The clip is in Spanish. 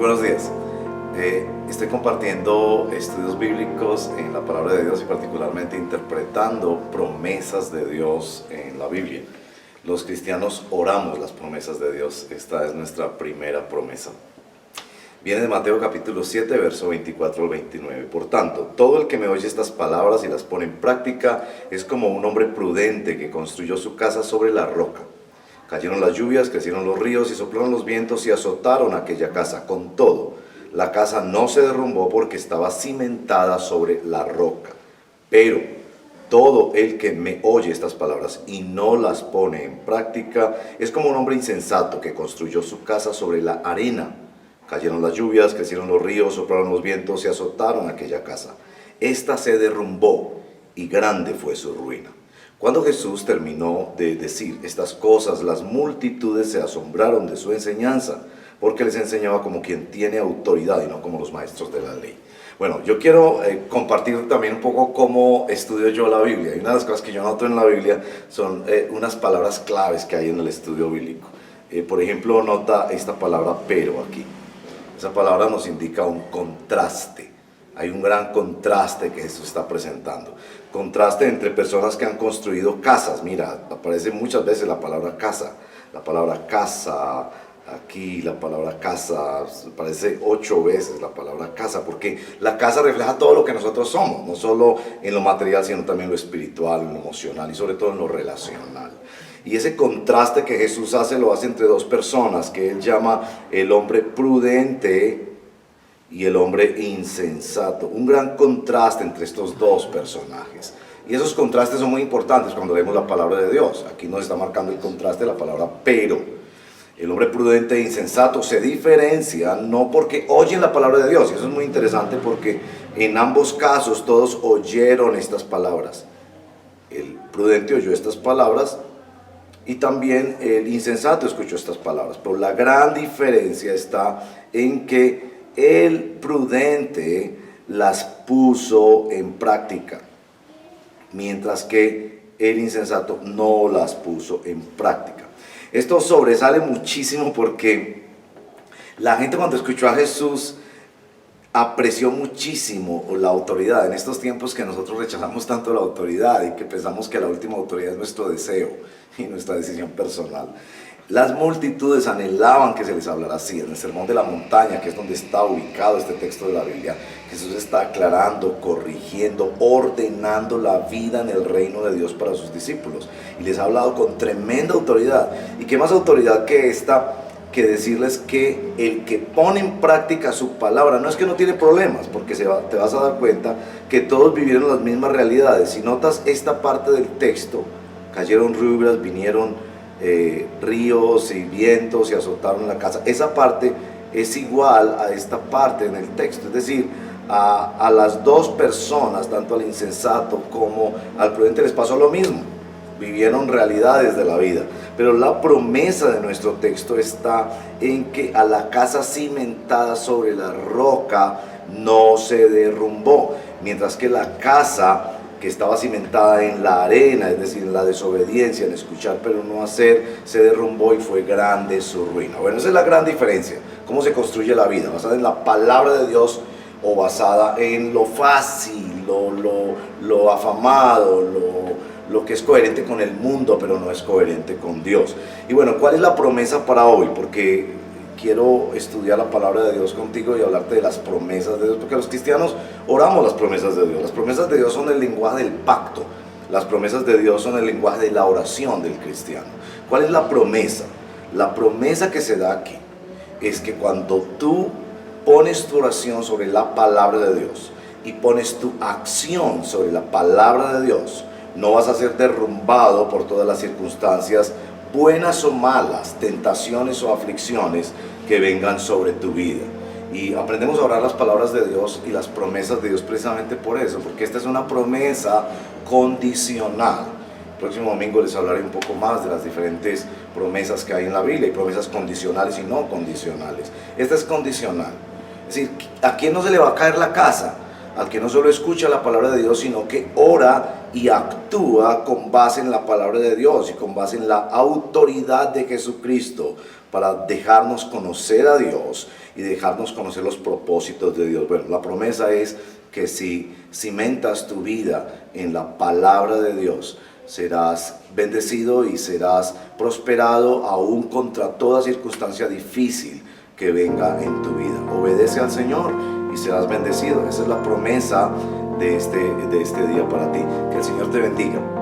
buenos días. Estoy compartiendo estudios bíblicos en la palabra de Dios y particularmente interpretando promesas de Dios en la Biblia. Los cristianos oramos las promesas de Dios. Esta es nuestra primera promesa. Viene de Mateo capítulo 7, verso 24 al 29. Por tanto, todo el que me oye estas palabras y las pone en práctica es como un hombre prudente que construyó su casa sobre la roca. Cayeron las lluvias, crecieron los ríos y soplaron los vientos y azotaron aquella casa. Con todo, la casa no se derrumbó porque estaba cimentada sobre la roca. Pero todo el que me oye estas palabras y no las pone en práctica es como un hombre insensato que construyó su casa sobre la arena. Cayeron las lluvias, crecieron los ríos, soplaron los vientos y azotaron aquella casa. Esta se derrumbó y grande fue su ruina. Cuando Jesús terminó de decir estas cosas, las multitudes se asombraron de su enseñanza, porque les enseñaba como quien tiene autoridad y no como los maestros de la ley. Bueno, yo quiero compartir también un poco cómo estudio yo la Biblia. Y una de las cosas que yo noto en la Biblia son unas palabras claves que hay en el estudio bíblico. Por ejemplo, nota esta palabra pero aquí. Esa palabra nos indica un contraste. Hay un gran contraste que Jesús está presentando. Contraste entre personas que han construido casas. Mira, aparece muchas veces la palabra casa. La palabra casa, aquí la palabra casa, aparece 8 veces la palabra casa. Porque la casa refleja todo lo que nosotros somos. No solo en lo material, sino también en lo espiritual, en lo emocional y sobre todo en lo relacional. Y ese contraste que Jesús hace, lo hace entre dos personas que Él llama el hombre prudente y el hombre insensato. Un gran contraste entre estos dos personajes. Y esos contrastes son muy importantes cuando leemos la palabra de Dios. Aquí nos está marcando el contraste de la palabra pero. El hombre prudente e insensato se diferencian no porque oyen la palabra de Dios. Y eso es muy interesante porque en ambos casos todos oyeron estas palabras. El prudente oyó estas palabras y también el insensato escuchó estas palabras. Pero la gran diferencia está en que el prudente las puso en práctica, mientras que el insensato no las puso en práctica. Esto sobresale muchísimo porque la gente cuando escuchó a Jesús apreció muchísimo la autoridad. En estos tiempos que nosotros rechazamos tanto la autoridad y que pensamos que la última autoridad es nuestro deseo y nuestra decisión personal, las multitudes anhelaban que se les hablara así. En el Sermón de la Montaña, que es donde está ubicado este texto de la Biblia, Jesús está aclarando, corrigiendo, ordenando la vida en el reino de Dios para sus discípulos. Y les ha hablado con tremenda autoridad. ¿Y qué más autoridad que esta? Que decirles que el que pone en práctica su palabra no es que no tiene problemas, porque te vas a dar cuenta que todos vivieron las mismas realidades. Si notas esta parte del texto, cayeron lluvias, vinieron ríos y vientos y azotaron la casa. Esa parte es igual a esta parte en el texto, es decir, a las dos personas, tanto al insensato como al prudente, les pasó lo mismo. Vivieron realidades de la vida, pero la promesa de nuestro texto está en que a la casa cimentada sobre la roca no se derrumbó, mientras que la casa que estaba cimentada en la arena, es decir, en la desobediencia, en escuchar pero no hacer, se derrumbó y fue grande su ruina. Bueno, esa es la gran diferencia. ¿Cómo se construye la vida? ¿Basada en la palabra de Dios o basada en lo fácil, lo afamado, lo que es coherente con el mundo pero no es coherente con Dios? Y bueno, ¿cuál es la promesa para hoy? Porque quiero estudiar la palabra de Dios contigo y hablarte de las promesas de Dios, porque los cristianos oramos las promesas de Dios. Las promesas de Dios son el lenguaje del pacto. Las promesas de Dios son el lenguaje de la oración del cristiano. ¿Cuál es la promesa? La promesa que se da aquí es que cuando tú pones tu oración sobre la palabra de Dios y pones tu acción sobre la palabra de Dios, no vas a ser derrumbado por todas las circunstancias, buenas o malas, tentaciones o aflicciones que vengan sobre tu vida. Y aprendemos a orar las palabras de Dios y las promesas de Dios precisamente por eso, porque esta es una promesa condicional. El próximo domingo les hablaré un poco más de las diferentes promesas que hay en la Biblia, y promesas condicionales y no condicionales. Esta es condicional. Es decir, ¿a quién no se le va a caer la casa? al que no solo escucha la palabra de Dios, sino que ora y actúa con base en la palabra de Dios y con base en la autoridad de Jesucristo, para dejarnos conocer a Dios y dejarnos conocer los propósitos de Dios. Bueno, la promesa es que si cimentas tu vida en la palabra de Dios, serás bendecido y serás prosperado aún contra toda circunstancia difícil que venga en tu vida. Obedece al Señor y serás bendecido. Esa es la promesa de este día para ti. Que el Señor te bendiga.